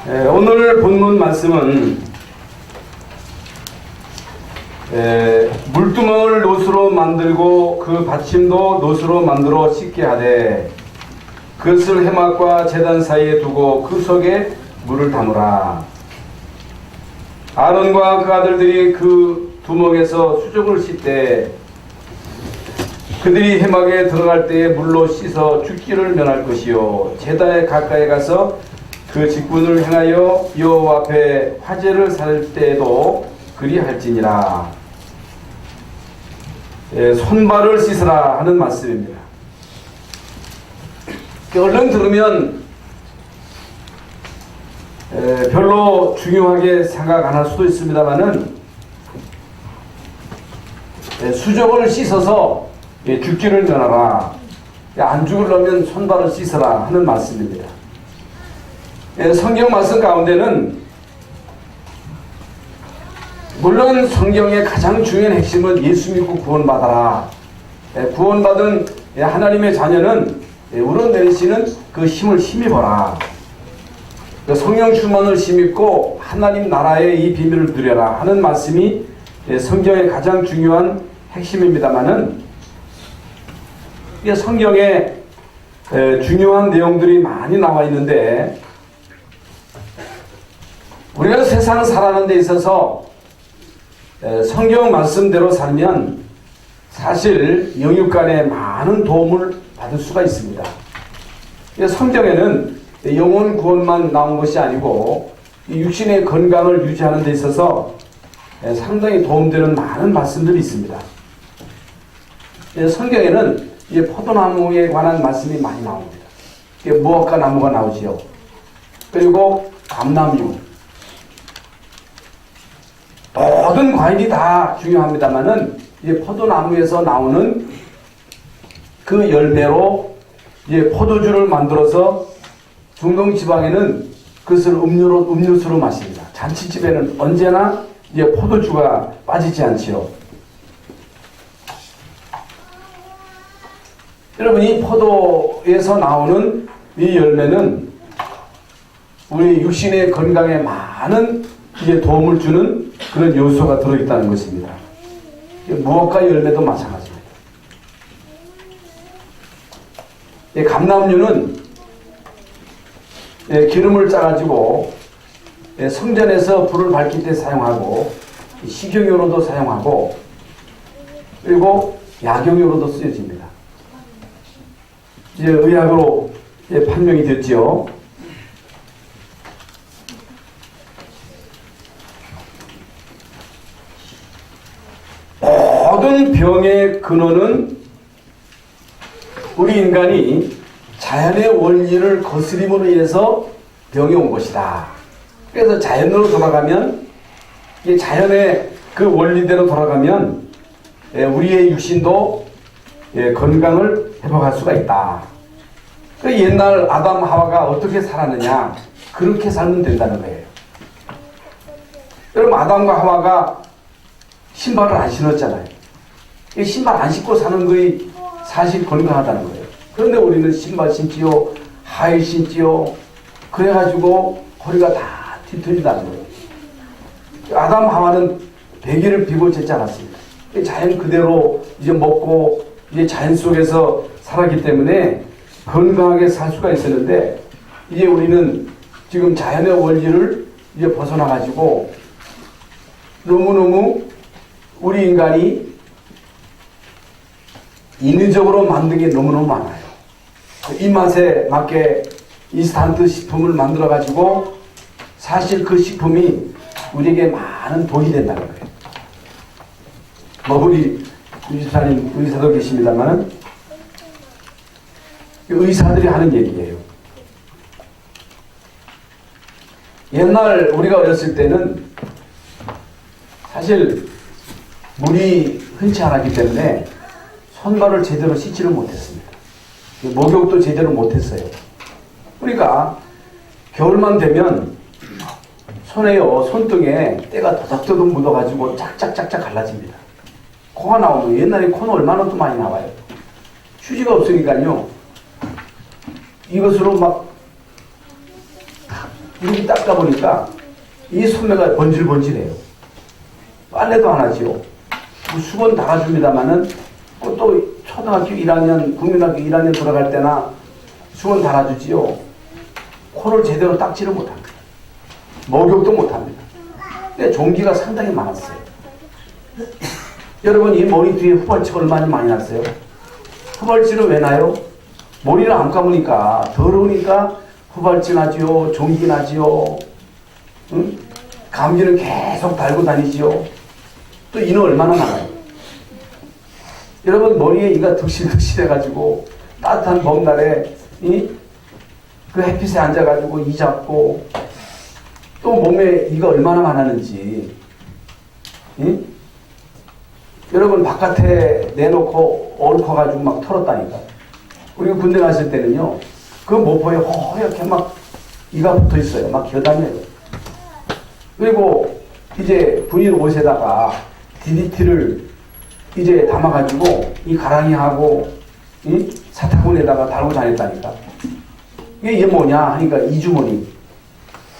오늘 본문 말씀은 물두멍을 노수로 만들고 그 받침도 노수로 만들어 씻게 하되 그것을 해막과 제단 사이에 두고 그 속에 물을 담으라. 아론과 그 아들들이 그 두멍에서 수족을 씻되 그들이 해막에 들어갈 때에 물로 씻어 죽기를 면할 것이요 제단에 가까이 가서 그 직분을 행하여 여호와 앞에 화제를 살 때에도 그리할지니라. 손발을 씻으라 하는 말씀입니다. 얼른 들으면 별로 중요하게 생각 안 할 수도 있습니다만은 수족을 씻어서 죽기를 면하라. 안 죽으려면 손발을 씻으라 하는 말씀입니다. 성경 말씀 가운데는 물론 성경의 가장 중요한 핵심은 예수 믿고 구원받아라. 구원받은 하나님의 자녀는 우러내리시는 그 힘을 힘입어라. 성령 충만을 힘입고 하나님 나라의 이 비밀을 누려라 하는 말씀이 성경의 가장 중요한 핵심입니다만은 성경에 중요한 내용들이 많이 나와 있는데 우리가 세상 살아가는 데 있어서 성경 말씀대로 살면 사실 영육 간에 많은 도움을 받을 수가 있습니다. 성경에는 영혼 구원만 나온 것이 아니고 육신의 건강을 유지하는 데 있어서 상당히 도움되는 많은 말씀들이 있습니다. 성경에는 포도나무에 관한 말씀이 많이 나옵니다. 무화과 나무가 나오지요. 그리고 감람류. 모든 과일이 다 중요합니다만은 포도나무에서 나오는 그 열매로 포도주를 만들어서 중동 지방에는 그것을 음료수로 마십니다. 잔치집에는 언제나 포도주가 빠지지 않지요. 여러분, 이 포도에서 나오는 이 열매는 우리 육신의 건강에 많은 도움을 주는 그런 요소가 들어있다는 것입니다. 무화과 열매도 마찬가지입니다. 감람류는 기름을 짜가지고 성전에서 불을 밝힐 때 사용하고 식용유로도 사용하고 그리고 약용유로도 쓰여집니다. 이제 의학으로 판명이 됐지요. 모든 병의 근원은 우리 인간이 자연의 원리를 거스림으로 인해서 병이 온 것이다. 그래서 자연으로 돌아가면, 자연의 그 원리대로 돌아가면 우리의 육신도 건강을 회복할 수가 있다. 옛날 아담 하와가 어떻게 살았느냐, 그렇게 살면 된다는 거예요. 여러분, 아담과 하와가 신발을 안 신었잖아요. 신발 안 신고 사는 거이 사실 건강하다는 거예요. 그런데 우리는 신발 신지요, 하일 신지요. 그래가지고 허리가 다 뒤틀린다는 거예요. 아담 하와는 배기를 비고 쟀지 않았습니다. 자연 그대로 이제 먹고 이제 자연 속에서 살았기 때문에 건강하게 살 수가 있었는데 이제 우리는 지금 자연의 원리를 이제 벗어나가지고 너무너무 우리 인간이 인위적으로 만든 게 너무너무 많아요. 입맛에 맞게 인스턴트 식품을 만들어가지고 사실 그 식품이 우리에게 많은 독이 된다는 거예요. 우리 유지사님 의사도 계십니다만은 의사들이 하는 얘기예요. 옛날 우리가 어렸을 때는 사실 물이 흔치 않았기 때문에 손발을 제대로 씻지를 못했습니다. 목욕도 제대로 못했어요. 우리가 겨울만 되면 손등에 때가 도닥도닥 묻어가지고 짝짝짝짝 갈라집니다. 코가 나오면 옛날에 코는 얼마나 또 많이 나와요. 휴지가 없으니까요. 이것으로 막 이렇게 닦다 보니까 이 소매가 번질번질해요. 빨래도 안 하지요. 뭐 수건 달아줍니다마는 또 초등학교 1학년, 국민학교 1학년 들어갈 때나 수건 달아주지요. 코를 제대로 닦지를 못합니다. 목욕도 못합니다. 근데 종기가 상당히 많았어요. 여러분 이 머리 뒤에 후발치가 얼마나 많이 났어요? 후발치를 왜 나요? 머리를 안 감으니까 더러우니까 후발치 나지요. 종기 나지요. 응? 감기는 계속 달고 다니지요. 또 이는 얼마나 많아요? 여러분 머리에 이가 득실득실 해가지고 따뜻한 봄날에 그 햇빛에 앉아가지고 이 잡고 또 몸에 이가 얼마나 많았는지 여러분 바깥에 내놓고 얽혀가지고 막 털었다니까. 우리가 군대 갔을 때는요 그 모포에 허옇게 막 이가 붙어 있어요. 막 기어다녀요. 그리고 이제 군인 옷에다가 DDT를 이제 담아가지고 이 가랑이하고 이 사타구니에다가 달고 다녔다니까. 이게 뭐냐 하니까 이주머니.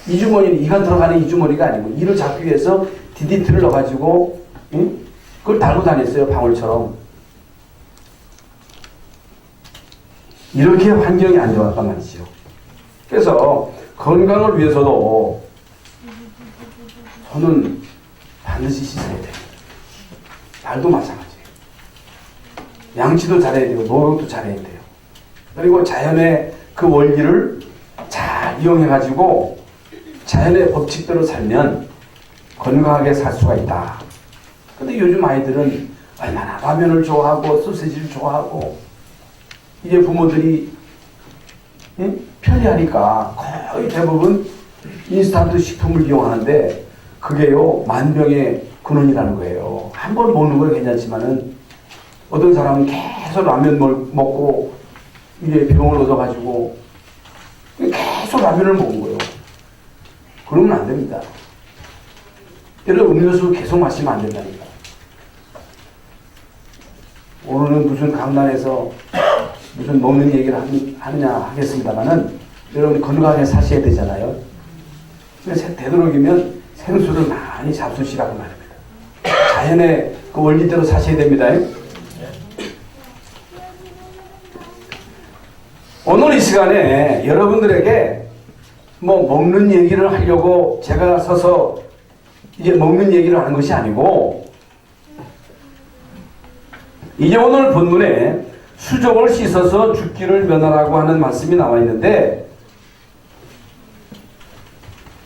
이주머니는 이가 들어가는 이주머니가 아니고 이를 잡기 위해서 DDT를 넣어가지고 그걸 달고 다녔어요. 방울처럼. 이렇게 환경이 안 좋았단 말이죠. 그래서 건강을 위해서도 손은 반드시 씻어야 됩니다. 발도 마찬가지예요. 양치도 잘해야 되고 목욕도 잘해야 돼요. 그리고 자연의 그 원리를 잘 이용해가지고 자연의 법칙대로 살면 건강하게 살 수가 있다. 근데 요즘 아이들은 얼마나 라면을 좋아하고 소시지를 좋아하고 이제 부모들이 편리하니까 거의 대부분 인스턴트 식품을 이용하는데 그게요 만병의 근원이라는 거예요. 한 번 먹는 건 괜찮지만은 어떤 사람은 계속 라면 먹고 이제 병을 얻어가지고 계속 라면을 먹은 거예요. 그러면 안 됩니다. 여러분 음료수 계속 마시면 안 된다니까. 오늘은 무슨 강단에서 무슨 먹는 얘기를 하느냐 하겠습니다만은 여러분 건강하게 사셔야 되잖아요. 그래서 되도록이면 생수를 많이 잡수시라고 말합니다. 자연의 그 원리대로 사셔야 됩니다. 오늘 이 시간에 여러분들에게 뭐 먹는 얘기를 하려고 제가 서서 이제 먹는 얘기를 하는 것이 아니고 이제 오늘 본문에 수족을 씻어서 죽기를 면하라고 하는 말씀이 나와 있는데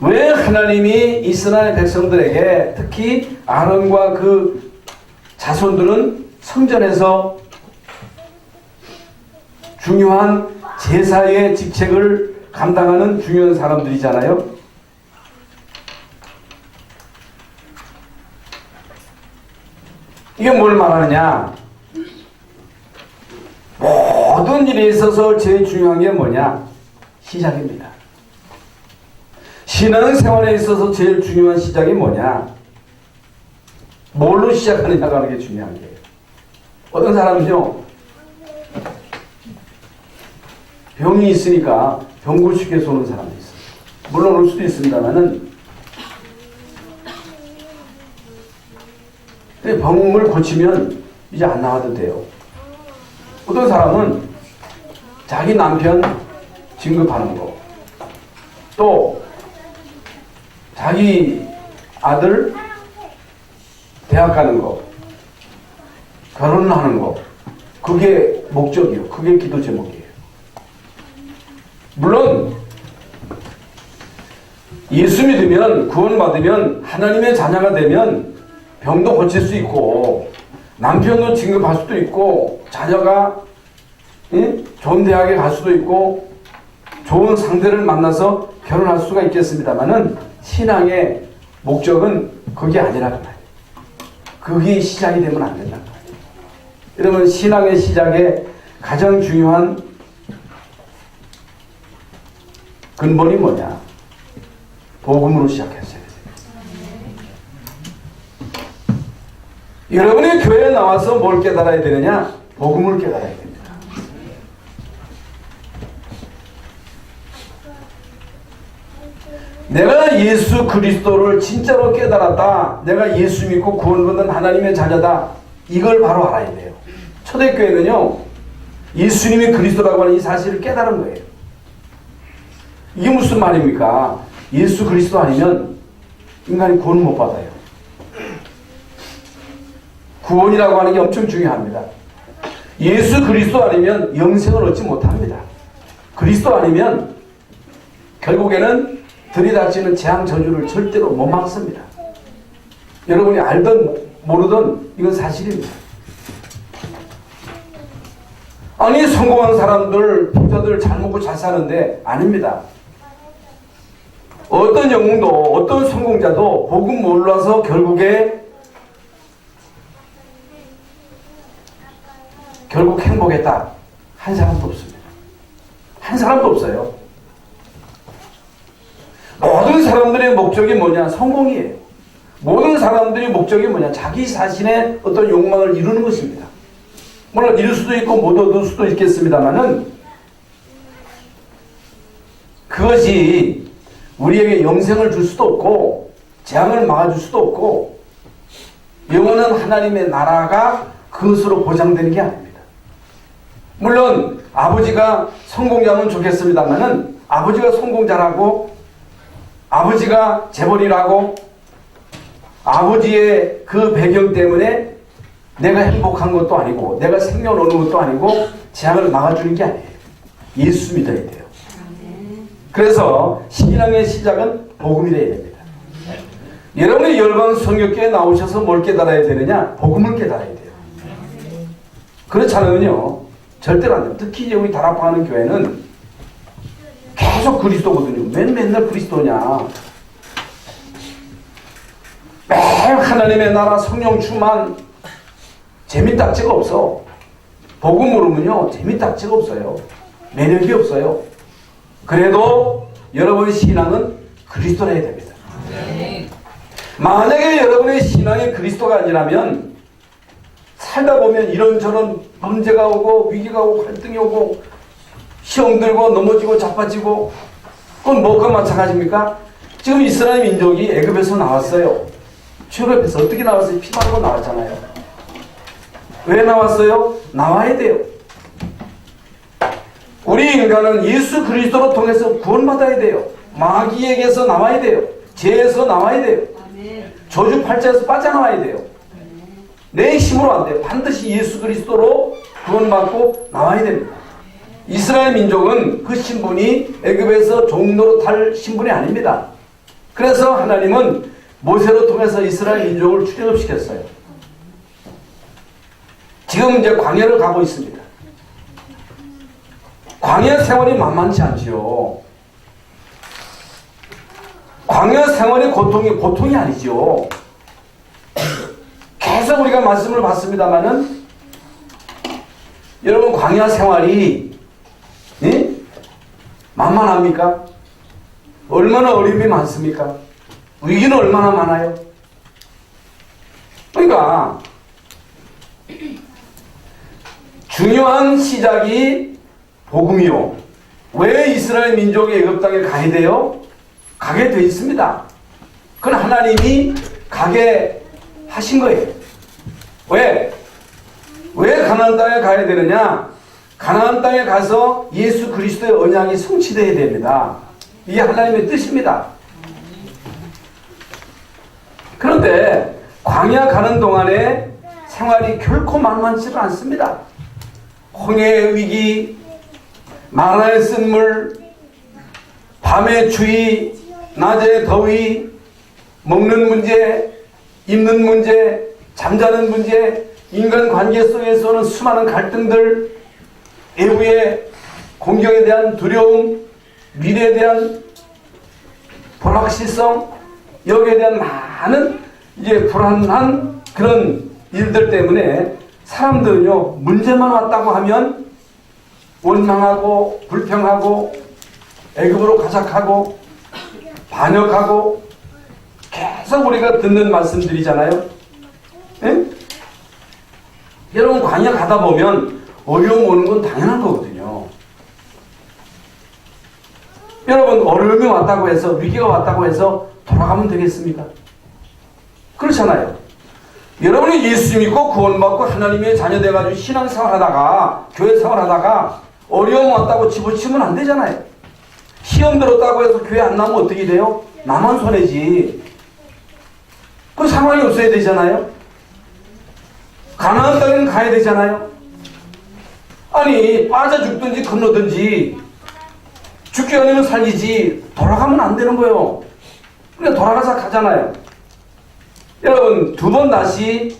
왜 하나님이 이스라엘 백성들에게 특히 아론과 그 자손들은 성전에서 중요한 제사의 직책을 감당하는 중요한 사람들이잖아요. 이게 뭘 말하느냐? 모든 일에 있어서 제일 중요한 게 뭐냐? 시작입니다. 신앙생활에 있어서 제일 중요한 시작이 뭐냐? 뭘로 시작하느냐가 하는 게 중요한 거예요. 어떤 사람은요, 병이 있으니까 병고식에서 오는 사람도 있어요. 물론 올 수도 있습니다만은, 병을 고치면 이제 안 나와도 돼요. 어떤 사람은 자기 남편 진급하는 거, 또 자기 아들 대학 가는 거, 결혼을 하는 거, 그게 목적이에요. 그게 기도 제목이에요. 물론 예수 믿으면 구원받으면 하나님의 자녀가 되면 병도 고칠 수 있고 남편도 진급할 수도 있고 자녀가 좋은 대학에 갈 수도 있고 좋은 상대를 만나서 결혼할 수가 있겠습니다만은 신앙의 목적은 그게 아니라는 말이에요. 그게 시작이 되면 안 된다는 말이에요. 여러분 신앙의 시작에 가장 중요한 근본이 뭐냐? 복음으로 시작했어요. 여러분이 교회에 나와서 뭘 깨달아야 되느냐? 복음을 깨달아야 됩니다. 내가 예수 그리스도를 진짜로 깨달았다. 내가 예수 믿고 구원받은 하나님의 자녀다. 이걸 바로 알아야 돼요. 초대교회는요, 예수님이 그리스도라고 하는 이 사실을 깨달은 거예요. 이게 무슨 말입니까? 예수 그리스도 아니면 인간이 구원을 못 받아요. 구원이라고 하는 게 엄청 중요합니다. 예수 그리스도 아니면 영생을 얻지 못합니다. 그리스도 아니면 결국에는 들이닥치는 재앙 저주를 절대로 못 막습니다. 여러분이 알든 모르든 이건 사실입니다. 아니, 성공한 사람들, 부자들 잘 먹고 잘 사는데 아닙니다. 어떤 영웅도 어떤 성공자도 복음 몰라서 결국 행복했다 한 사람도 없습니다. 한 사람도 없어요. 모든 사람들의 목적이 뭐냐? 성공이에요. 모든 사람들의 목적이 뭐냐? 자기 자신의 어떤 욕망을 이루는 것입니다. 물론 이룰 수도 있고 못 얻을 수도 있겠습니다만은 그것이 우리에게 영생을 줄 수도 없고 재앙을 막아줄 수도 없고 영원한 하나님의 나라가 그것으로 보장되는 게 아닙니다. 물론 아버지가 성공자면 좋겠습니다만은 아버지가 성공자라고 아버지가 재벌이라고 아버지의 그 배경 때문에 내가 행복한 것도 아니고 내가 생겨노는 것도 아니고 재앙을 막아주는 게 아니에요. 예수 믿어야 돼요. 그래서 신앙의 시작은 복음이 돼야 됩니다. 여러분이 열방 성교교회에 나오셔서 뭘 깨달아야 되느냐? 복음을 깨달아야 돼요. 그렇지 않으면요 절대로 안 돼요. 특히 이제 우리 다락방하는 교회는 계속 그리스도거든요. 맨날 그리스도냐. 매일 하나님의 나라 성령 충만 재미딱지가 없어. 복음 모르면요 재미딱지가 없어요. 매력이 없어요. 그래도 여러분의 신앙은 그리스도라 해야 됩니다. 만약에 여러분의 신앙이 그리스도가 아니라면 살다 보면 이런저런 문제가 오고 위기가 오고 갈등이 오고 시험 들고 넘어지고 자빠지고 그건 뭐가 마찬가지입니까? 지금 이스라엘 민족이 애굽에서 나왔어요. 출애굽에서 어떻게 나왔어요? 피 바르고 나왔잖아요. 왜 나왔어요? 나와야 돼요. 우리 인간은 예수 그리스도로 통해서 구원받아야 돼요. 마귀에게서 나와야 돼요. 죄에서 나와야 돼요. 저주 팔자에서 빠져나와야 돼요. 내 힘으로 안 돼요. 반드시 예수 그리스도로 구원받고 나와야 됩니다. 이스라엘 민족은 그 신분이 애굽에서 종로로 탈 신분이 아닙니다. 그래서 하나님은 모세로 통해서 이스라엘 민족을 출애굽시켰어요. 지금 이제 광야를 가고 있습니다. 광야 생활이 만만치 않지요. 광야 생활의 고통이 아니죠. 계속 우리가 말씀을 봤습니다만은 여러분 광야 생활이 만만합니까? 얼마나 어려움이 많습니까? 위기는 얼마나 많아요? 그러니까 중요한 시작이 복음이요. 왜 이스라엘 민족이 애굽 땅에 가야 돼요? 가게 돼 있습니다. 그건 하나님이 가게 하신 거예요. 왜 가나안 땅에 가야 되느냐? 가나안 땅에 가서 예수 그리스도의 언약이 성취되어야 됩니다. 이게 하나님의 뜻입니다. 그런데 광야 가는 동안에 생활이 결코 만만치가 않습니다. 홍해의 위기, 마라의 쓴물, 밤의 추위, 낮의 더위, 먹는 문제, 입는 문제, 잠자는 문제, 인간관계 속에서는 수많은 갈등들, 외부의 공격에 대한 두려움, 미래에 대한 불확실성, 여기에 대한 많은 이제 불안한 그런 일들 때문에 사람들은요 문제만 왔다고 하면 원망하고 불평하고 애굽으로 가작하고 반역하고 계속 우리가 듣는 말씀들이잖아요. 예? 여러분 광야 가다 보면 어려움 오는 건 당연한 거거든요. 여러분, 어려움이 왔다고 해서, 위기가 왔다고 해서 돌아가면 되겠습니까? 그렇잖아요. 여러분이 예수 믿고 구원받고 하나님의 자녀 돼가지고 신앙생활 하다가, 교회 생활 하다가 어려움 왔다고 집어치우면 안 되잖아요. 시험 들었다고 해서 교회 안 나면 어떻게 돼요? 나만 손해지. 그 상황이 없어야 되잖아요. 가나안 땅에는 가야 되잖아요. 아니, 빠져 죽든지 건너든지 죽기 아니면 살리지 돌아가면 안 되는 거예요. 그냥 돌아가서 가잖아요. 여러분, 두 번 다시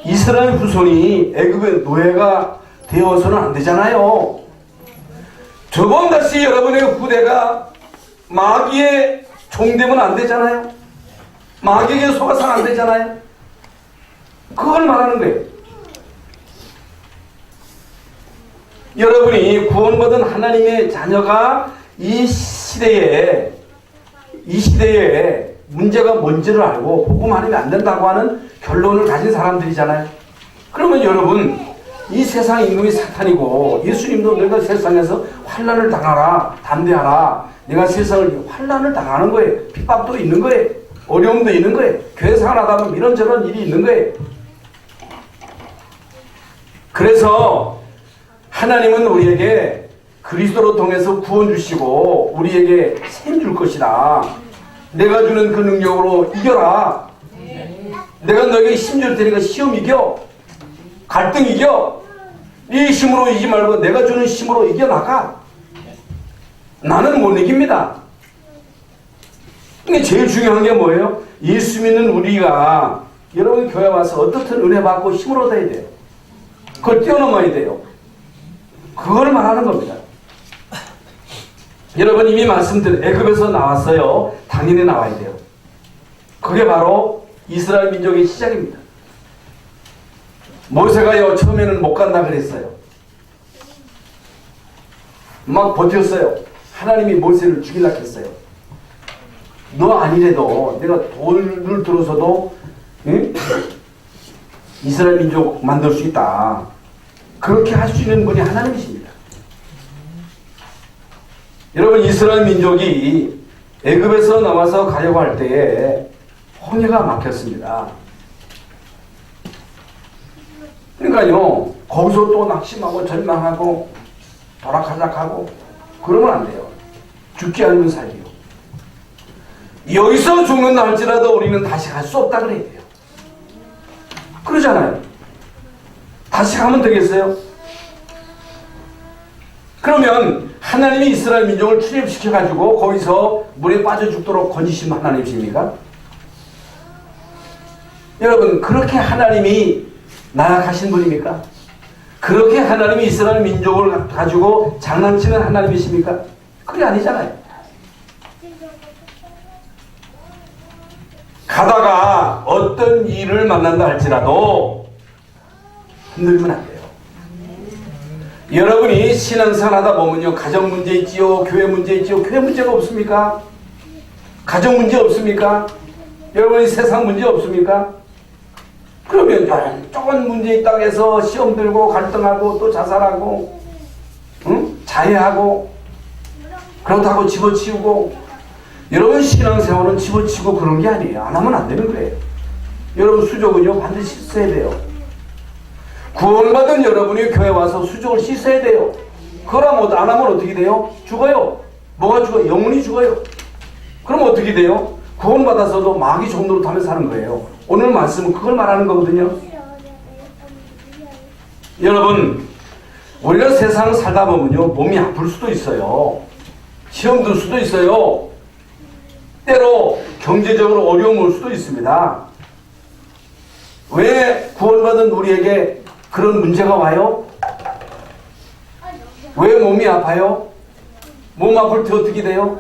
이스라엘 후손이 애굽의 노예가 되어서는 안 되잖아요. 두 번 다시 여러분의 후대가 마귀의 종되면 안 되잖아요. 마귀에게 속아서는 안 되잖아요. 그걸 말하는 거예요. 여러분이 구원받은 하나님의 자녀가 이 시대에 문제가 뭔지를 알고 복음하면 안 된다고 하는 결론을 가진 사람들이잖아요. 그러면 여러분, 이 세상 임금이 사탄이고 예수님도 너희가 세상에서 환난을 당하라, 담대하라. 내가 세상을 환난을 당하는 거예요. 핍박도 있는 거예요. 어려움도 있는 거예요. 교회 생활하다 보면 이런저런 일이 있는 거예요. 그래서 하나님은 우리에게 그리스도로 통해서 구원 주시고 우리에게 샘 줄 것이다. 내가 주는 그 능력으로 이겨라. 내가 너에게 힘 줄 테니까 시험 이겨. 갈등 이겨. 네 힘으로 이기지 말고 내가 주는 힘으로 이겨나가. 나는 못 이깁니다. 근데 제일 중요한 게 뭐예요? 예수 믿는 우리가 여러분 교회 와서 어떻든 은혜 받고 힘을 얻어야 돼요. 그걸 뛰어넘어야 돼요. 그걸 말하는 겁니다. 여러분 이미 말씀드린 애굽에서 나왔어요. 당연히 나와야 돼요. 그게 바로 이스라엘 민족의 시작입니다. 모세가요 처음에는 못 간다 그랬어요. 막 버텼어요. 하나님이 모세를 죽이려고 했어요. 너 아니래도 내가 돌을 들어서도 응? 이스라엘 민족 만들 수 있다. 그렇게 할 수 있는 분이 하나님이십니다. 여러분 이스라엘 민족이 애굽에서 나와서 가려고 할 때에 홍해가 막혔습니다. 그러니까요 거기서 또 낙심하고 절망하고 돌아가작하고 그러면 안 돼요. 죽지 않으면 살기요. 여기서 죽는다 할지라도 우리는 다시 갈 수 없다 그래야 돼요. 그러잖아요. 다시 가면 되겠어요? 그러면 하나님이 이스라엘 민족을 출입시켜가지고 거기서 물에 빠져 죽도록 건지신 하나님이십니까? 여러분 그렇게 하나님이 나아가신 분입니까? 그렇게 하나님이 이스라엘 민족을 가지고 장난치는 하나님이십니까? 그게 아니잖아요. 가다가 어떤 일을 만난다 할지라도 흔들리면 안 돼요. 여러분이 신앙생활 하다 보면요 가정 문제 있지요, 교회 문제 있지요. 교회 문제가 없습니까? 가정 문제 없습니까? 여러분이 세상 문제 없습니까? 그러면 조금 문제 있다고 해서 시험 들고 갈등하고 또 자살하고 응? 자해하고 그렇다고 집어치우고. 여러분 신앙생활은 집어치우고 그런 게 아니에요. 안 하면 안 되는 거예요. 여러분 수족은요 반드시 씻어야 돼요. 구원받은 여러분이 교회 와서 수족을 씻어야 돼요. 그걸 안 하면 어떻게 돼요? 죽어요. 뭐가 죽어요? 영혼이 죽어요. 그럼 어떻게 돼요? 구원받아서도 마귀 종로로 타며 사는 거예요. 오늘 말씀은 그걸 말하는 거거든요. 여러분 우리가 세상 살다 보면요 몸이 아플 수도 있어요. 시험 들 수도 있어요. 때로 경제적으로 어려움 올 수도 있습니다. 왜 구원받은 우리에게 그런 문제가 와요? 왜 몸이 아파요? 몸 아플 때 어떻게 돼요?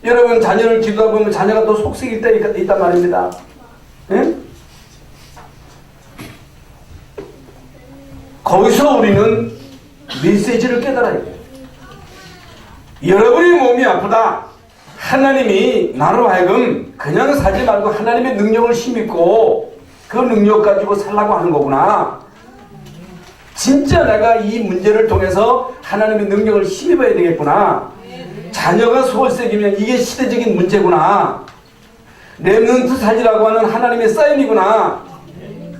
여러분 자녀를 기도하다 보면 자녀가 또 속색일 때 있단 말입니다. 응? 거기서 우리는 메시지를 깨달아야 돼요. 여러분이 몸이 아프다. 하나님이 나로 하여금 그냥 살지 말고 하나님의 능력을 힘입고 그 능력 가지고 살라고 하는 거구나. 진짜 내가 이 문제를 통해서 하나님의 능력을 힘입어야 되겠구나. 자녀가 소홀색이면 이게 시대적인 문제구나. 렘넌트 살리라고 하는 하나님의 사인이구나.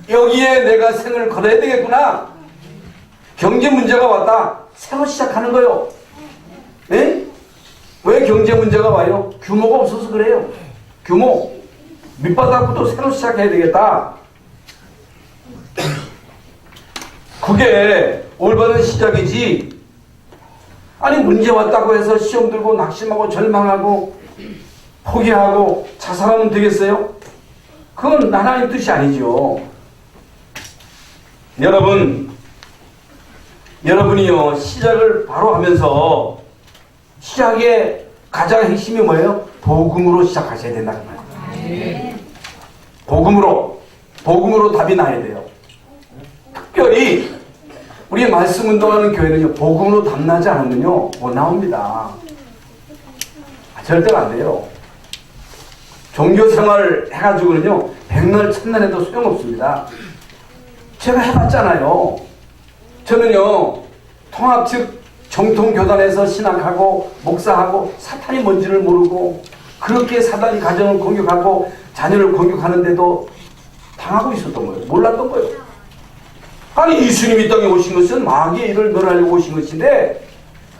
여기에 내가 생을 걸어야 되겠구나. 경제 문제가 왔다. 새로 시작하는 거요. 네? 왜 경제 문제가 와요? 규모가 없어서 그래요. 규모. 밑바닥부터 새로 시작해야 되겠다. 그게 올바른 시작이지. 아니 문제 왔다고 해서 시험 들고 낙심하고 절망하고 포기하고 자살하면 되겠어요? 그건 하나님 뜻이 아니죠. 여러분이요 시작을 바로 하면서 시작의 가장 핵심이 뭐예요? 복음으로 시작하셔야 된다는 거예요. 복음으로 답이 나야 돼요. 특별히 우리 말씀 운동하는 교회는요 복음으로 답나지 않으면요 못 나옵니다. 절대로 안 돼요. 종교생활 해가지고는요 백날 천날 해도 소용없습니다. 제가 해봤잖아요. 저는요 통합 즉 정통교단에서 신학하고 목사하고 사탄이 뭔지를 모르고 그렇게 사단이 가정을 공격하고 자녀를 공격하는데도 당하고 있었던 거예요. 몰랐던 거예요. 아니 예수님이 땅에 오신 것은 마귀의 일을 멸하려고 오신 것인데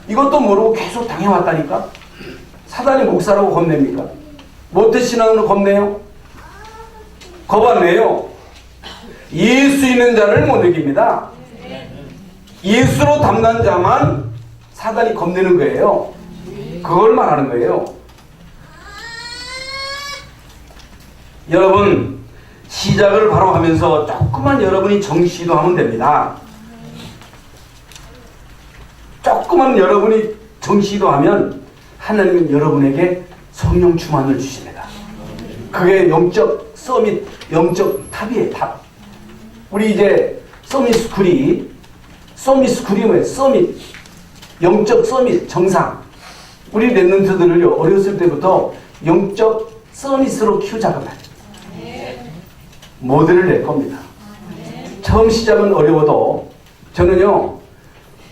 이것도 모르고 계속 당해왔다니까. 사단이 목사라고 겁냅니까? 모태신앙으로 겁내요? 겁 안 내요. 예수 있는 자를 못 이깁니다. 예수로 담난 자만 사단이 겁내는 거예요. 그걸 말하는 거예요. 여러분 시작을 바로 하면서 조금만 여러분이 정시도 하면 됩니다. 조금만 여러분이 정시도 하면 하나님은 여러분에게 성령 충만을 주십니다. 그게 영적 서밋, 영적 탑이에요. 탑. 우리 이제 서밋스쿨이 뭐예요? 서밋, 영적 서밋, 정상. 우리 렘넌트들을요 어렸을 때부터 영적 서밋으로 키우자고 말이에요. 모델을 낼 겁니다. 처음 시작은 어려워도 저는요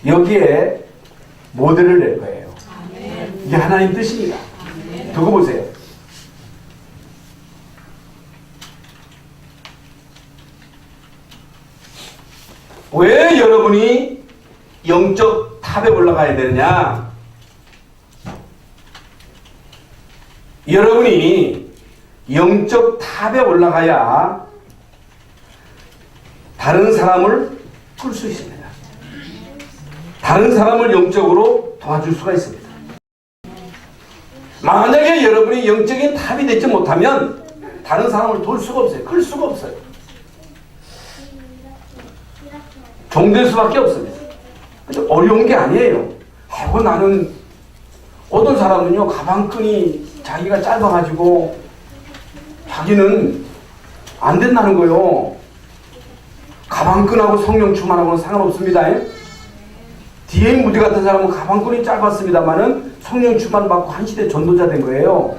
여기에 모델을 낼 거예요. 이게 하나님 뜻입니다. 두고 보세요. 왜 여러분이 영적 탑에 올라가야 되느냐? 여러분이 영적 탑에 올라가야 다른 사람을 끌 수 있습니다. 다른 사람을 영적으로 도와줄 수가 있습니다. 만약에 여러분이 영적인 탑이 되지 못하면 다른 사람을 도울 수가 없어요. 끌 수가 없어요. 종될 수밖에 없습니다. 어려운 게 아니에요. 나는 어떤 사람은요 가방끈이 자기가 짧아가지고 자기는 안 된다는 거예요. 가방끈하고 성령 충만하고는 상관없습니다. D.A. 무디 같은 사람은 가방끈이 짧았습니다만은 성령 충만 받고 한 시대 전도자 된 거예요.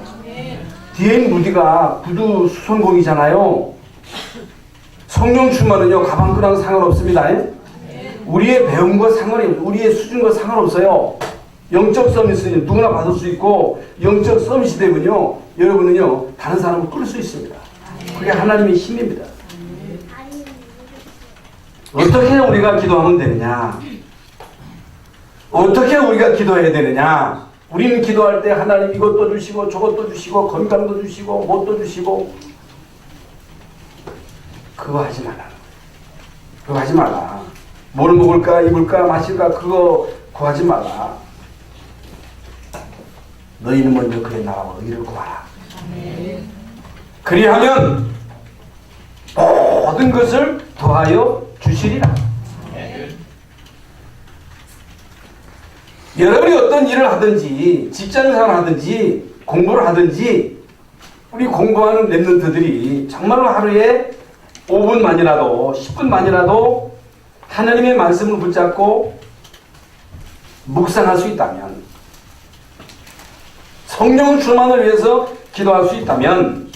D.A. 무디가 구두 수선공이잖아요. 성령 충만은요 가방끈하고 상관없습니다. 우리의 배움과 상관이 없어요. 우리의 수준과 상관없어요. 영적 서밋은 누구나 받을 수 있고 영적 서밋이 되면요 여러분은요 다른 사람을 끌 수 있습니다. 그게 하나님의 힘입니다. 어떻게 우리가 기도하면 되느냐? 어떻게 우리가 기도해야 되느냐? 우리는 기도할 때 하나님 이것도 주시고 저것도 주시고 건강도 주시고 뭣도 주시고 그거 하지 마라. 그거 하지 마라. 뭘 먹을까 입을까 마실까 그거 구하지 마라. 너희는 먼저 그의 나라와 의를 구하라. 그리하면 모든 것을 더하여 주시리라. 여러분이 어떤 일을 하든지 직장생활을 하든지 공부를 하든지 우리 공부하는 렘넌트들이 정말로 하루에 5분만이라도 10분만이라도 하나님의 말씀을 붙잡고 묵상할 수 있다면 성령 충만을 위해서 기도할 수 있다면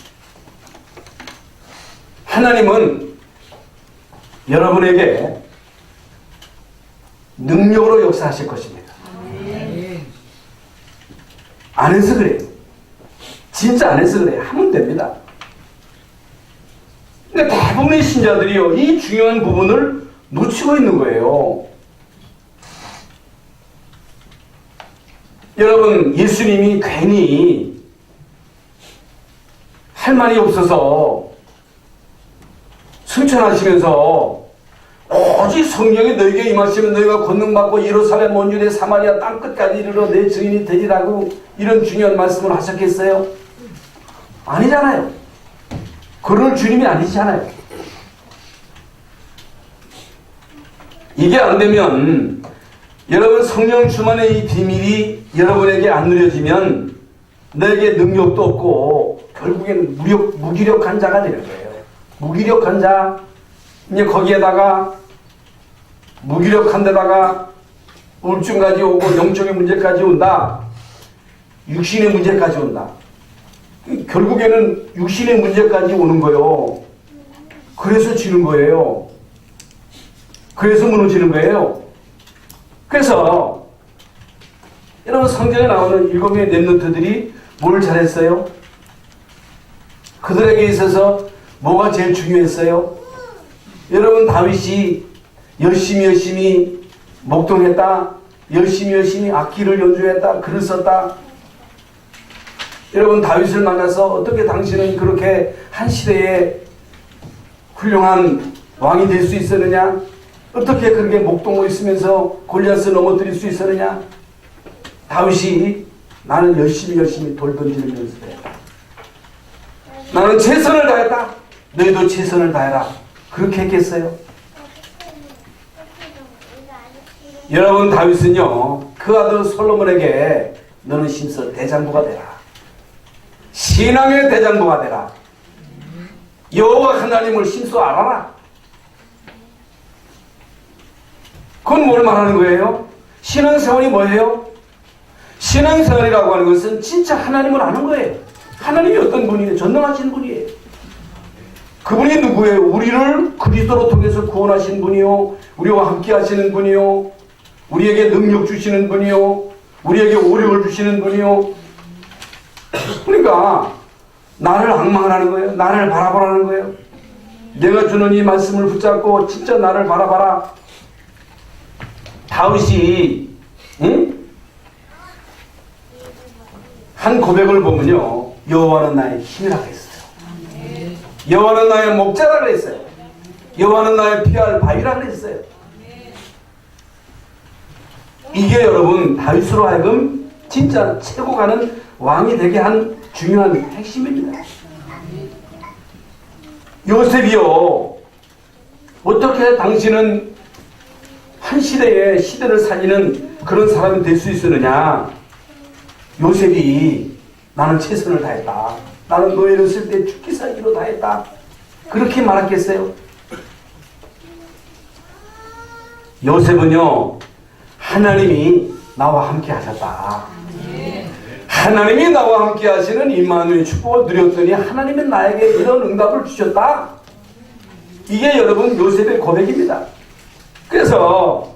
하나님은 여러분에게 능력으로 역사하실 것입니다. 안 해서 그래요. 진짜 안 해서 그래요. 하면 됩니다. 근데 대부분의 신자들이요, 이 중요한 부분을 놓치고 있는 거예요. 여러분, 예수님이 괜히 할 말이 없어서 승천하시면서 오직 성령이 너에게 임하시면 너희가 권능받고 예루살렘 온 유대 사마리아 땅끝까지 이르러 내 증인이 되리라고 이런 중요한 말씀을 하셨겠어요? 아니잖아요. 그럴 주님이 아니잖아요. 이게 안 되면 여러분 성령 충만의 이 비밀이 여러분에게 안 누려지면 너에게 능력도 없고 결국에는 무기력한 자가 되는 거예요. 무기력한 자, 이제 거기에다가 무기력한 데다가 우울증까지 오고 영적인 문제까지 온다. 육신의 문제까지 온다. 결국에는 육신의 문제까지 오는 거예요. 그래서 지는 거예요. 그래서 무너지는 거예요. 그래서 여러분 성경에 나오는 7명의 렘넌트들이 뭘 잘했어요? 그들에게 있어서 뭐가 제일 중요했어요? 여러분 다윗이 열심히 목동했다. 열심히 악기를 연주했다. 글을 썼다. 여러분 다윗을 만나서 어떻게 당신은 그렇게 한 시대에 훌륭한 왕이 될 수 있었느냐? 어떻게 그렇게 목동을 있으면서 골리앗을 넘어뜨릴 수 있었느냐? 다윗이 나는 열심히 돌 던지는 연습했다. 나는 최선을 다했다. 너희도 최선을 다해라. 그렇게 했겠어요? 여러분 다윗은요 그 아들 솔로몬에게 너는 심서 대장부가 되라. 신앙의 대장부가 되라. 여호와 하나님을 심서 알아라. 그건 뭘 말하는 거예요? 신앙생활이 뭐예요? 신앙생활이라고 하는 것은 진짜 하나님을 아는 거예요. 하나님이 어떤 분이에요? 전능하신 분이에요. 그분이 누구예요? 우리를 그리스도로 통해서 구원하신 분이요, 우리와 함께 하시는 분이요, 우리에게 능력 주시는 분이요, 우리에게 오력을 주시는 분이요. 그러니까 나를 앙망하라는 거예요. 나를 바라보라는 거예요. 내가 주는 이 말씀을 붙잡고 진짜 나를 바라봐라. 다윗이 한 고백을 보면요, 여호와는 나의 힘이라 그랬어요. 여호와는 나의 목자라 그랬어요. 여호와는 나의 피할 바위라 그랬어요. 이게 여러분 다윗으로 하여금 진짜 최고 가는 왕이 되게 한 중요한 핵심입니다. 요셉이요, 어떻게 당신은 한 시대에 시대를 살리는 그런 사람이 될 수 있었느냐? 요셉이 나는 최선을 다했다. 나는 노예를 쓸 때 죽기 살기로 다했다. 그렇게 말했겠어요? 요셉은요, 하나님이 나와 함께 하셨다. 하나님이 나와 함께 하시는 임마누엘 축복을 누렸더니 하나님이 나에게 이런 응답을 주셨다. 이게 여러분 요셉의 고백입니다. 그래서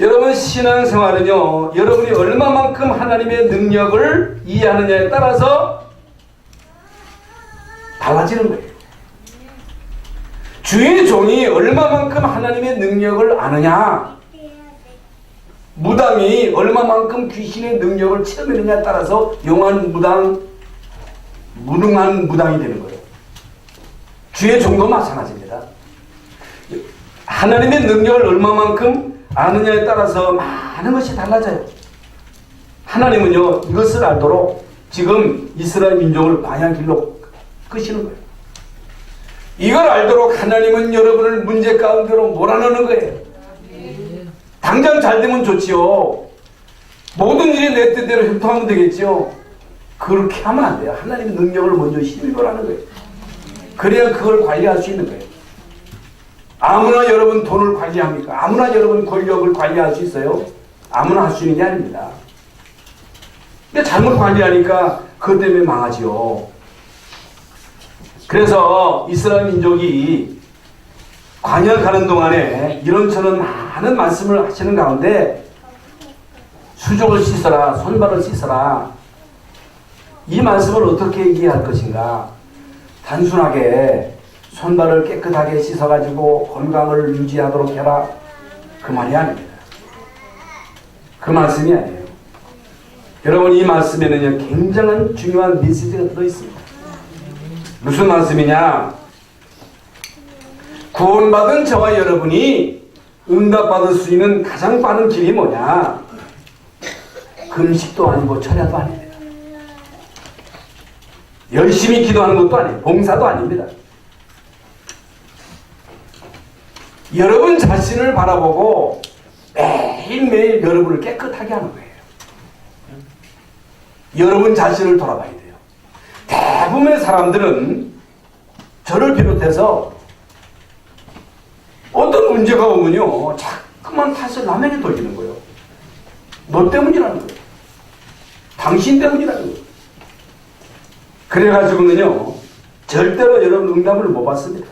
여러분 신앙생활은요, 여러분이 얼마만큼 하나님의 능력을 이해하느냐에 따라서 달라지는 거예요. 주의 종이 얼마만큼 하나님의 능력을 아느냐, 무당이 얼마만큼 귀신의 능력을 체험하느냐에 따라서 용한 무당, 무능한 무당이 되는 거예요. 주의 종도 마찬가지입니다. 하나님의 능력을 얼마만큼 아느냐에 따라서 많은 것이 달라져요. 하나님은요, 이것을 알도록 지금 이스라엘 민족을 광야 길로 끄시는 거예요. 이걸 알도록 하나님은 여러분을 문제 가운데로 몰아넣는 거예요. 당장 잘 되면 좋지요. 모든 일이 내 뜻대로 형통하면 되겠지요. 그렇게 하면 안 돼요. 하나님의 능력을 먼저 힘입으라는 거예요. 그래야 그걸 관리할 수 있는 거예요. 아무나 여러분 돈을 관리합니까? 아무나 여러분 권력을 관리할 수 있어요? 아무나 할 수 있는 게 아닙니다. 근데 잘못 관리하니까 그것 때문에 망하지요. 그래서 이스라엘 민족이 광야 가는 동안에 이런저런 많은 말씀을 하시는 가운데 수족을 씻어라, 손발을 씻어라, 이 말씀을 어떻게 얘기할 것인가? 단순하게 손발을 깨끗하게 씻어가지고 건강을 유지하도록 해라. 그 말이 아닙니다. 그 말씀이 아니에요. 여러분, 이 말씀에는요, 굉장한 중요한 메시지가 들어있습니다. 무슨 말씀이냐? 구원받은 저와 여러분이 응답받을 수 있는 가장 빠른 길이 뭐냐? 금식도 아니고 철야도 아닙니다. 열심히 기도하는 것도 아니에요. 봉사도 아닙니다. 여러분 자신을 바라보고 매일매일 여러분을 깨끗하게 하는 거예요. 여러분 자신을 돌아봐야 돼요. 대부분의 사람들은 저를 비롯해서 어떤 문제가 오면요, 자꾸만 탓을 남에게 돌리는 거예요. 너 때문이라는 거예요. 당신 때문이라는 거예요. 그래가지고는요, 절대로 여러분 응답을 못 받습니다.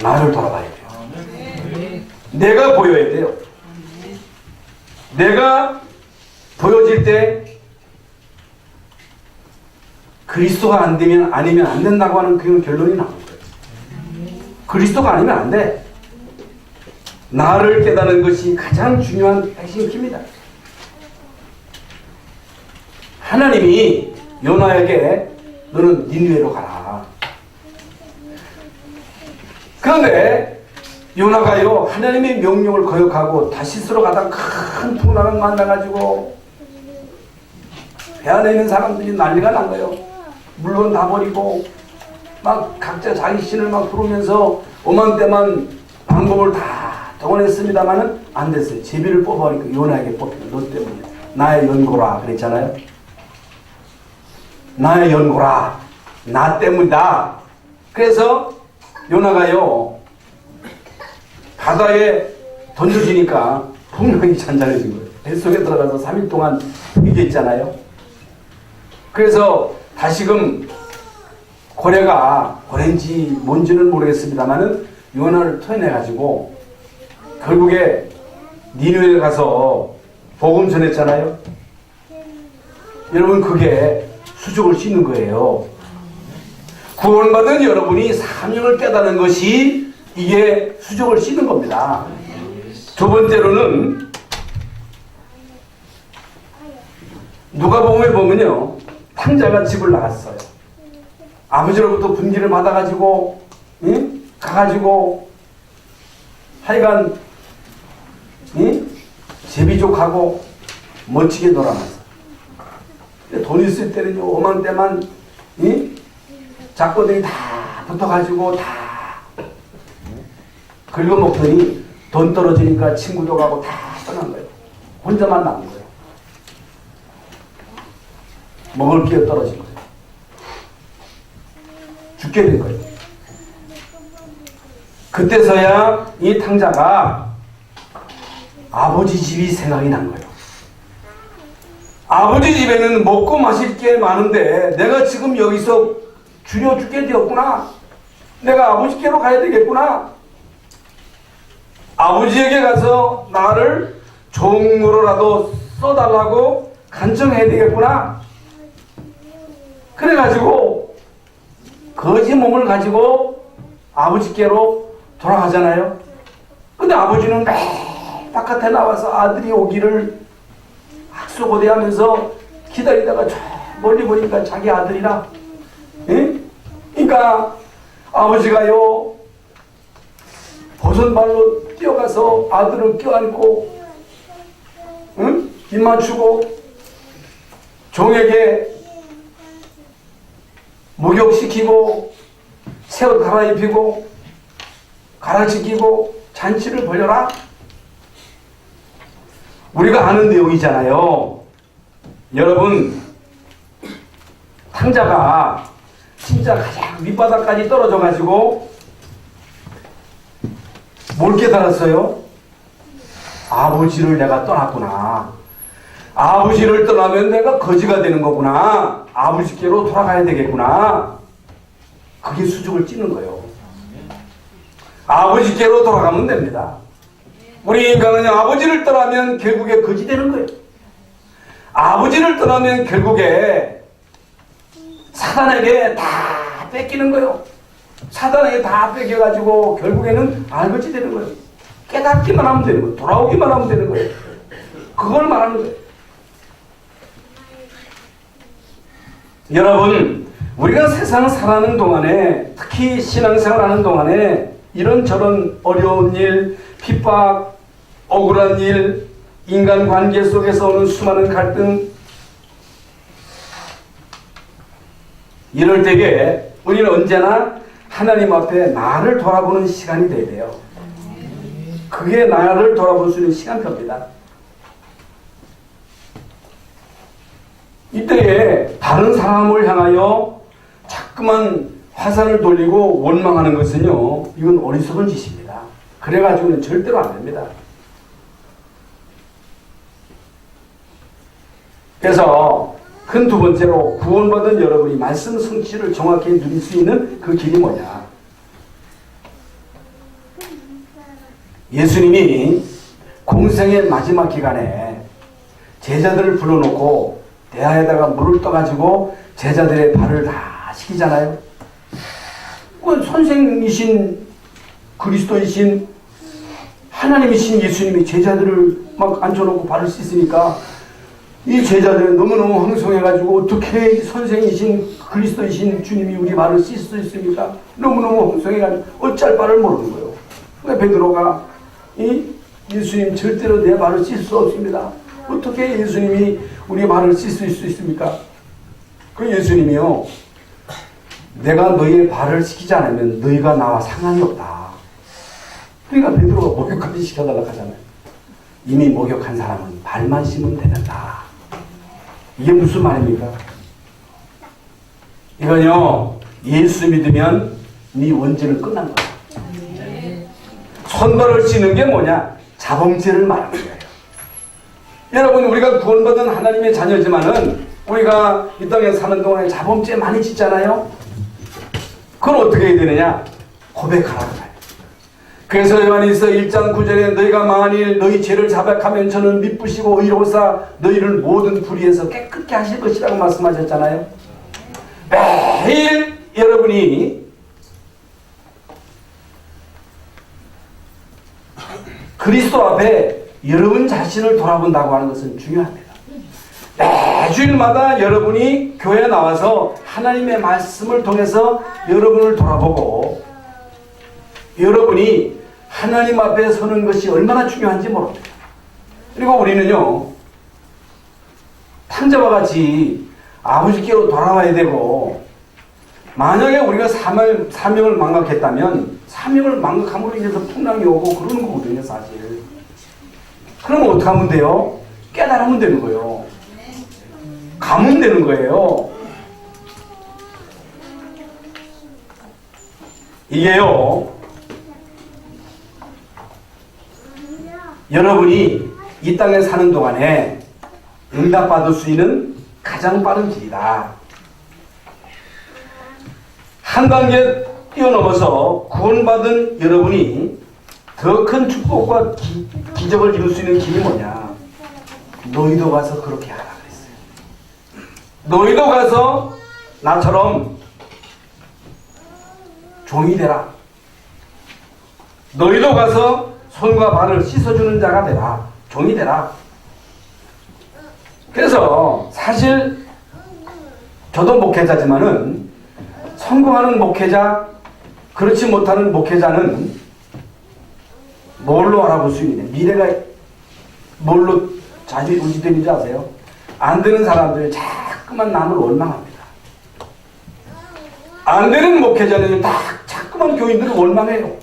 나를 돌아봐야 돼요. 내가 보여야 돼요. 내가 보여질 때 그리스도가 안 되면 아니면 안 된다고 하는 그런 결론이 나오는 거예요. 그리스도가 아니면 안 돼. 나를 깨닫는 것이 가장 중요한 핵심 키입니다. 하나님이 요나에게 너는 니느웨로 가라. 그런데 요나가요, 하나님의 명령을 거역하고 다시스로 가다가 큰 풍랑을 만나가지고 배 안에 있는 사람들이 난리가 난 거예요. 물론 다 버리고 막 각자 자기 신을 막 부르면서 오만때만 방법을 다 동원했습니다마는 안 됐어요. 제비를 뽑아버리니까 요나에게 뽑히는 너 때문이야. 나의 연고라 그랬잖아요. 나의 연고라. 나 때문이다. 그래서 요나가요, 바다에 던져지니까 풍랑이 잔잔해진 거예요. 뱃속에 들어가서 3일 동안 이겼잖아요. 그래서 다시금 고래인지 뭔지는 모르겠습니다만은 요나를 토해내가지고 결국에 니느웨에 가서 복음 전했잖아요. 여러분, 그게 수족을 씻는 거예요. 구원받은 여러분이 사명을 깨닫는 것이 이게 수족을 씻는 겁니다. 두 번째로는 누가복음에 보면요, 탕자가 집을 나갔어요. 아버지로부터 분기를 받아가지고 가가지고 하여간 제비족하고 멋지게 놀아놨어. 돈 있을 때는요, 오만 때만 작고들이 다 붙어가지고 다 긁어먹더니 돈 떨어지니까 친구도 가고 다 떠난 거예요. 혼자만 남은 거예요. 먹을 게 떨어진 거예요. 죽게 된 거예요. 그때서야 이 탕자가 아버지 집이 생각이 난 거예요. 아버지 집에는 먹고 마실 게 많은데 내가 지금 여기서 줄여 죽게 되었구나. 내가 아버지께로 가야 되겠구나. 아버지에게 가서 나를 종으로라도 써달라고 간청해야 되겠구나. 그래가지고 거지 몸을 가지고 아버지께로 돌아가잖아요. 근데 아버지는 매일 바깥에 나와서 아들이 오기를 학수고대하면서 기다리다가 저 멀리 보니까 자기 아들이라. 그러니까 아버지가요, 버선발로 뛰어가서 아들을 껴안고 입 맞추고 종에게 목욕시키고 새옷 갈아입히고 가라지키고 잔치를 벌여라. 우리가 아는 내용이잖아요. 여러분, 탕자가 진짜 가장 밑바닥까지 떨어져 가지고 뭘 깨달았어요? 아버지를 내가 떠났구나. 아버지를 떠나면 내가 거지가 되는 거구나. 아버지께로 돌아가야 되겠구나. 그게 수족을 찢는 거예요. 아버지께로 돌아가면 됩니다. 우리 인간은 아버지를 떠나면 결국에 거지 되는 거예요. 아버지를 떠나면 결국에 사단에게 다 뺏기는 거예요. 사단에게 다 뺏겨가지고 결국에는 알것이 되는 거예요. 깨닫기만 하면 되는 거예요. 돌아오기만 하면 되는 거예요. 그걸 말하는 거예요. 여러분, 우리가 세상을 살아가는 동안에, 특히 신앙생활 하는 동안에 이런저런 어려운 일, 핍박, 억울한 일, 인간관계 속에서 오는 수많은 갈등, 이럴 때에 우리는 언제나 하나님 앞에 나를 돌아보는 시간이 돼야 돼요. 그게 나를 돌아볼 수 있는 시간표입니다. 이때에 다른 사람을 향하여 자꾸만 화살을 돌리고 원망하는 것은요, 이건 어리석은 짓입니다. 그래가지고는 절대로 안 됩니다. 그래서 큰 두 번째로 구원받은 여러분이 말씀 성취를 정확히 누릴 수 있는 그 길이 뭐냐? 예수님이 공생의 마지막 기간에 제자들을 불러놓고 대야에다가 물을 떠가지고 제자들의 발을 다 씻기잖아요. 그 선생이신 그리스도이신 하나님이신 예수님이 제자들을 막 앉혀놓고 발을 씻으니까 이 제자들은 너무너무 황송해가지고 어떻게 선생이신 그리스도이신 주님이 우리 발을 씻을 수 있습니까? 너무너무 황송해가지고 어쩔 바를 모르는 거예요. 그러니까 베드로가 이 예수님 절대로 내 발을 씻을 수 없습니다. 어떻게 예수님이 우리 발을 씻을 수 있습니까? 그 예수님이요, 내가 너희의 발을 씻기지 않으면 너희가 나와 상관이 없다. 그러니까 베드로가 목욕까지 시켜달라고 하잖아요. 이미 목욕한 사람은 발만 씻으면 된다. 이게 무슨 말입니까? 이건요, 예수 믿으면 네 원죄는 끝난 거야. 손발을 씻는 게 뭐냐? 자범죄를 말하는 거예요. 여러분, 우리가 구원받은 하나님의 자녀지만은 우리가 이 땅에 사는 동안에 자범죄 많이 짓잖아요. 그건 어떻게 해야 되느냐? 고백하라고 해요. 그래서 요한일서 1장 9절에 너희가 만일 너희 죄를 자백하면 저는 미쁘시고 의로우사 너희를 모든 불의에서 깨끗게 하실 것이라고 말씀하셨잖아요. 매일 여러분이 그리스도 앞에 여러분 자신을 돌아본다고 하는 것은 중요합니다. 매주일마다 여러분이 교회에 나와서 하나님의 말씀을 통해서 여러분을 돌아보고 여러분이 하나님 앞에 서는 것이 얼마나 중요한지 모릅니다. 그리고 우리는요, 탕자와 같이 아버지께로 돌아와야 되고, 만약에 우리가 사명을 망각했다면 사명을 망각함으로 인해서 풍랑이 오고 그러는 거거든요, 사실. 그러면 어떻게 하면 돼요? 깨달으면 되는 거예요. 가면 되는 거예요. 이게요, 여러분이 이 땅에 사는 동안에 응답받을 수 있는 가장 빠른 길이다. 한 단계 뛰어넘어서 구원받은 여러분이 더 큰 축복과 기적을 이룰 수 있는 길이 뭐냐? 너희도 가서 그렇게 하라 그랬어요. 너희도 가서 나처럼 종이 되라. 너희도 가서 손과 발을 씻어주는 자가 되라. 종이 되라. 그래서 사실 저도 목회자지만은 성공하는 목회자, 그렇지 못하는 목회자는 뭘로 알아볼 수 있느냐? 미래가 뭘로 좌지우지되는지 아세요? 안 되는 사람들이 자꾸만 남을 원망합니다. 안 되는 목회자는 자꾸만 교인들을 원망해요.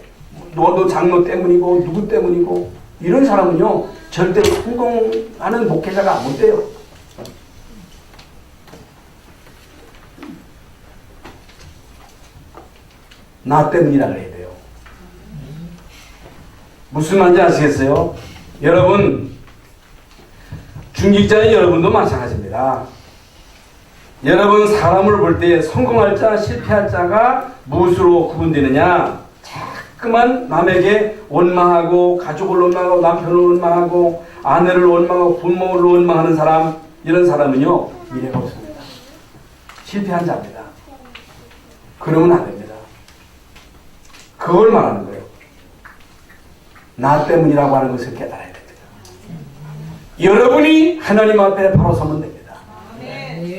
너 장로 때문이고 누구 때문이고. 이런 사람은요 절대로 성공하는 목회자가 못 돼요. 나 때문이라 그래야 돼요. 무슨 말인지 아시겠어요? 여러분, 중직자인 여러분도 마찬가지입니다. 여러분, 사람을 볼 때 성공할 자, 실패할 자가 무엇으로 구분되느냐? 자꾸만 남에게 원망하고, 가족을 원망하고, 남편을 원망하고, 아내를 원망하고, 부모를 원망하는 사람, 이런 사람은요 미래가 없습니다. 실패한 자입니다. 그러면 안 됩니다. 그걸 말하는 거예요. 나 때문이라고 하는 것을 깨달아야 됩니다. 여러분이 하나님 앞에 바로 서면 됩니다.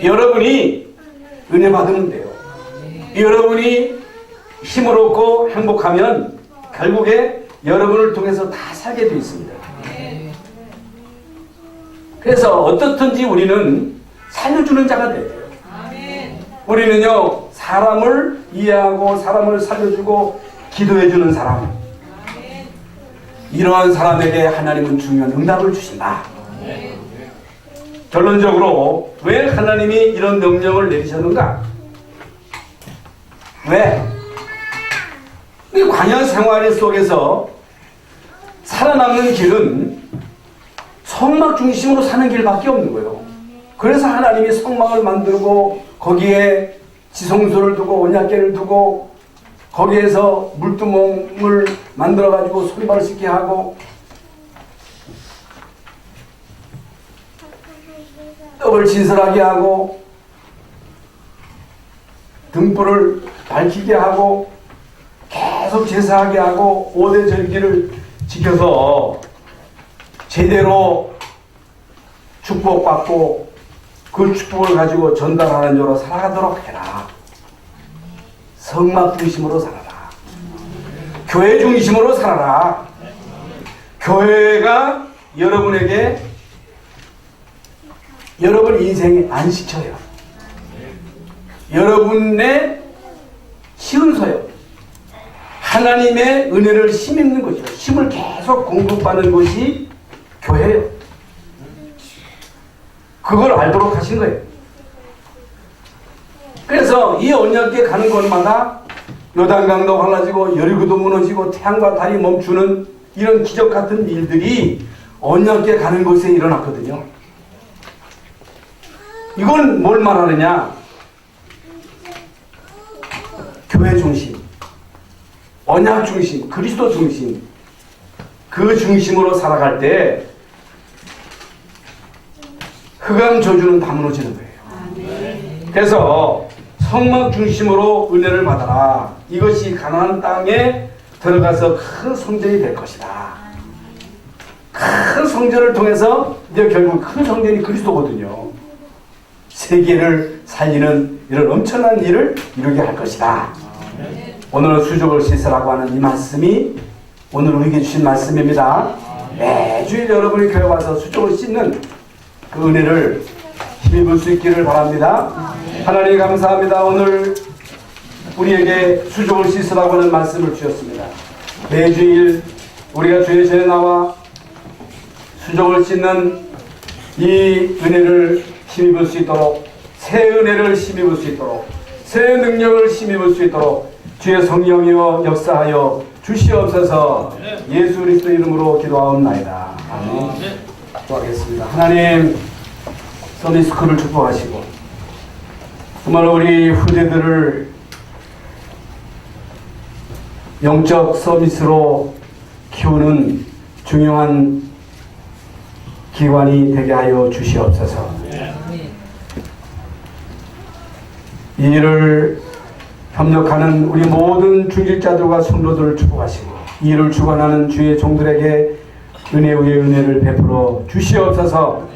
여러분이 은혜 받으면 돼요. 여러분이 힘을 얻고 행복하면 결국에 여러분을 통해서 다 살게 되어 있습니다. 그래서 어떻든지 우리는 살려주는 자가 돼야 돼요. 우리는요 사람을 이해하고 사람을 살려주고 기도해주는 사람, 이러한 사람에게 하나님은 중요한 응답을 주신다. 결론적으로 왜 하나님이 이런 명령을 내리셨는가? 왜? 이 광야 생활 속에서 살아남는 길은 성막 중심으로 사는 길밖에 없는 거예요. 그래서 하나님이 성막을 만들고 거기에 지성소를 두고 언약궤를 두고 거기에서 물두멍을 만들어 가지고 손발을 씻게 하고 떡을 진설하게 하고 등불을 밝히게 하고 계속 제사하게 하고 5대 절기를 지켜서 제대로 축복받고 그 축복을 가지고 전달하는 자로 살아가도록 해라. 성막 중심으로 살아라. 교회 중심으로 살아라. 교회가 여러분에게 여러분 인생에 안식처예요. 여러분의 시은서예요. 하나님의 은혜를 힘입는 거죠. 힘을 계속 공급받는 것이 교회예요. 그걸 알도록 하신 거예요. 그래서 이 언약궤 가는 곳마다 요단강도 갈라지고 여리고도 무너지고 태양과 달이 멈추는 이런 기적 같은 일들이 언약궤 가는 곳에 일어났거든요. 이건 뭘 말하느냐? 교회 중심, 언약 중심, 그리스도 중심, 그 중심으로 살아갈 때 흑암 저주는 다 무너지는 거예요. 그래서 성막 중심으로 은혜를 받아라. 이것이 가나안 땅에 들어가서 큰 성전이 될 것이다. 큰 성전을 통해서 이제 결국 큰 성전이 그리스도거든요. 세계를 살리는 이런 엄청난 일을 이루게 할 것이다. 오늘은 수족을 씻으라고 하는 이 말씀이 오늘 우리에게 주신 말씀입니다. 매주일 여러분이 교회 와서 수족을 씻는 그 은혜를 힘입을 수 있기를 바랍니다. 하나님 감사합니다. 오늘 우리에게 수족을 씻으라고 하는 말씀을 주셨습니다. 매주일 우리가 주의 전에 나와 수족을 씻는 이 은혜를 힘입을 수 있도록, 새 은혜를 힘입을 수 있도록, 새 능력을 힘입을 수 있도록 주의 성령이여 역사하여 주시옵소서. 예수 그리스도 이름으로 기도하옵나이다. 아멘. 기도하겠습니다. 하나님, 서비스쿨을 축복하시고 정말 우리 후대들을 영적 서비스로 키우는 중요한 기관이 되게 하여 주시옵소서. 이 일을 협력하는 우리 모든 중직자들과 성도들을 축복하시고 이 일을 주관하는 주의 종들에게 은혜 위에 은혜를 베풀어 주시옵소서.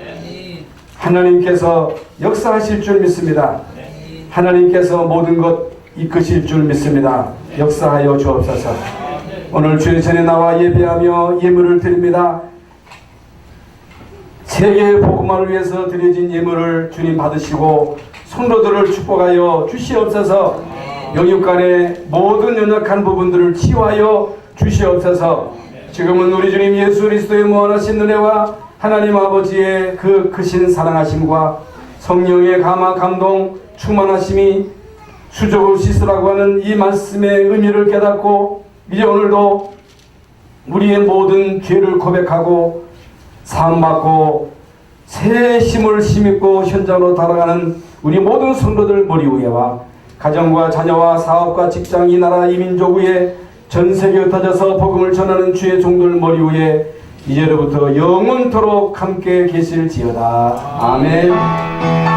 하나님께서 역사하실 줄 믿습니다. 하나님께서 모든 것 이끄실 줄 믿습니다. 역사하여 주옵소서. 오늘 주의 전에 나와 예배하며 예물을 드립니다. 세계의 복음화를 위해서 드려진 예물을 주님 받으시고 성도들을 축복하여 주시옵소서. 영육간의 모든 연약한 부분들을 치유하여 주시옵소서. 지금은 우리 주님 예수 그리스도의 무한하신 은혜와 하나님 아버지의 그 크신 사랑하심과 성령의 감화 감동 충만하심이 수족을 씻으라고 하는 이 말씀의 의미를 깨닫고 이제 오늘도 우리의 모든 죄를 고백하고 사함받고 새 힘을 힘입고 현장으로 달아가는 우리 모든 성도들 머리 위에와 가정과 자녀와 사업과 직장, 이 나라 이 민족 위에 전 세계에 흩어져서 복음을 전하는 주의 종들 머리 위에 이제로부터 영원토록 함께 계실지어다. 아멘.